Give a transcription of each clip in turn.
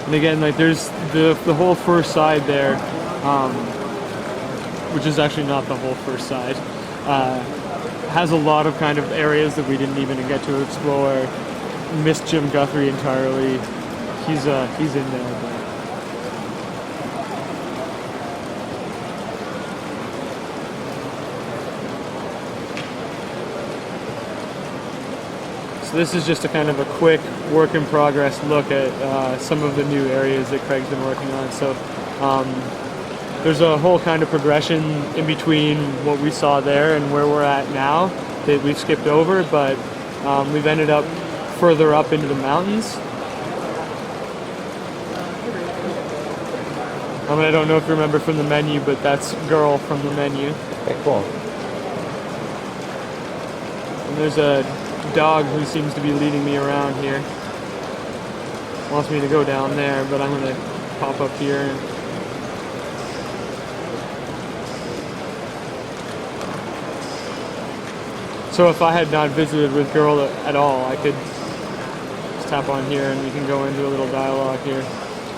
And again, like there's the whole first side there, which is actually not the whole first side, has a lot of kind of areas that we didn't even get to explore. Missed Jim Guthrie entirely. He's in there. But. So this is just a kind of a quick work in progress look at some of the new areas that Craig's been working on. So there's a whole kind of progression in between what we saw there and where we're at now that we've skipped over, but we've ended up further up into the mountains. I don't know if you remember from the menu, but that's Girl from the menu. Okay, cool. And there's a dog who seems to be leading me around here. Wants me to go down there, but I'm going to pop up here. So if I had not visited with Girl at all, I could just tap on here and we can go into a little dialogue here.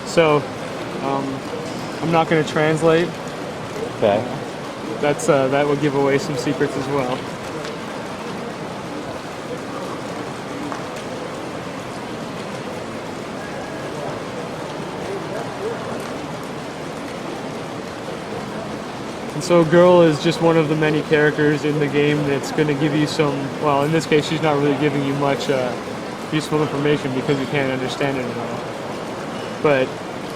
So I'm not going to translate. Okay. That will give away some secrets as well. And so Girl is just one of the many characters in the game that's going to give you some, well, in this case she's not really giving you much useful information because you can't understand it at all. But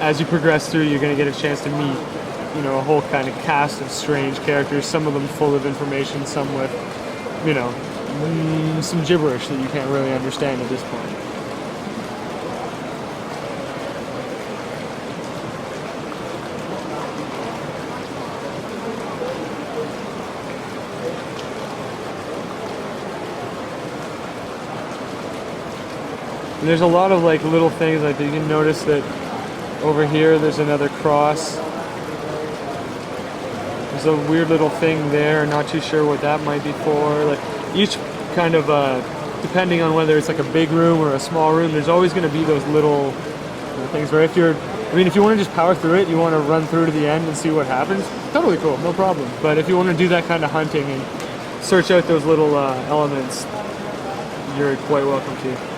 as you progress through, you're going to get a chance to meet, you know, a whole kind of cast of strange characters, some of them full of information, some with, you know, some gibberish that you can't really understand at this point. And there's a lot of like little things, like you can notice that over here there's another cross. There's a weird little thing there, not too sure what that might be for. Like each kind of, depending on whether it's like a big room or a small room, there's always going to be those little things where if you want to just power through it, you want to run through to the end and see what happens, totally cool, no problem. But if you want to do that kind of hunting and search out those little elements, you're quite welcome to.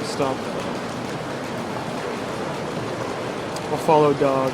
Stop. I'll follow dog.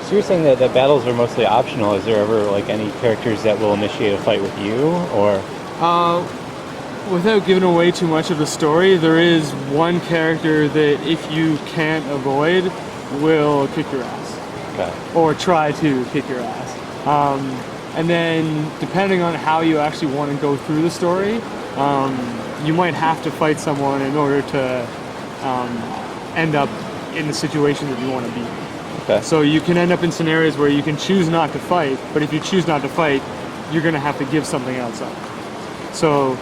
So you're saying that the battles are mostly optional. Is there ever like any characters that will initiate a fight with you, or? Without giving away too much of the story, there is one character that if you can't avoid, will kick your ass. Okay. Or try to kick your ass. And then depending on how you actually want to go through the story, you might have to fight someone in order to end up in the situation that you want to be in. Okay. So you can end up in scenarios where you can choose not to fight, but if you choose not to fight, you're going to have to give something else up. So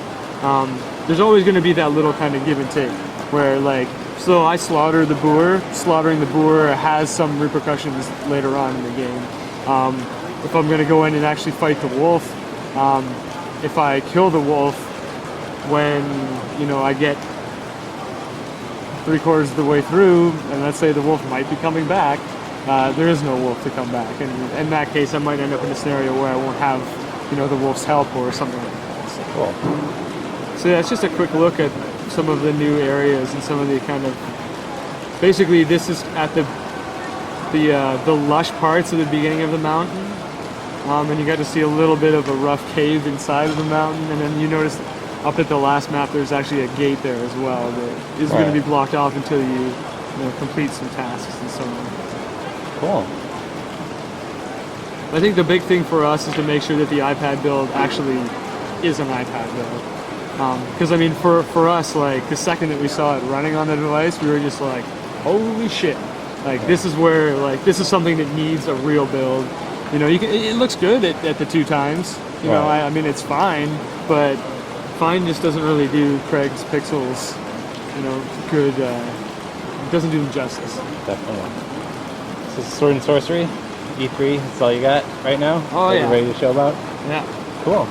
there's always going to be that little kind of give and take, where like, so I slaughter the boar. Slaughtering the boar has some repercussions later on in the game. If I'm going to go in and actually fight the wolf, if I kill the wolf, when, you know, I get 3/4 of the way through, and let's say the wolf might be coming back, there is no wolf to come back. And in that case, I might end up in a scenario where I won't have, you know, the wolf's help or something like that. So, Cool. so yeah, it's just a quick look at some of the new areas and some of the kind of, basically this is at the lush parts of the beginning of the mountain. And you got to see a little bit of a rough cave inside of the mountain, and then you notice up at the last map there's actually a gate there as well that is going to be blocked off until you know, complete some tasks and so on. Cool. I think the big thing for us is to make sure that the iPad build actually is an iPad build. Because I mean, for us, like the second that we saw it running on the device, we were just like, holy shit! Like this is where, like, this is something that needs a real build. You know, it looks good at the 2 times. You know, I mean, it's fine, but fine just doesn't really do Craig's pixels, you know, good. It doesn't do them justice. Definitely. So Sword and Sorcery, E3. That's all you got right now. Oh, that yeah. you're ready to show about. Yeah. Cool.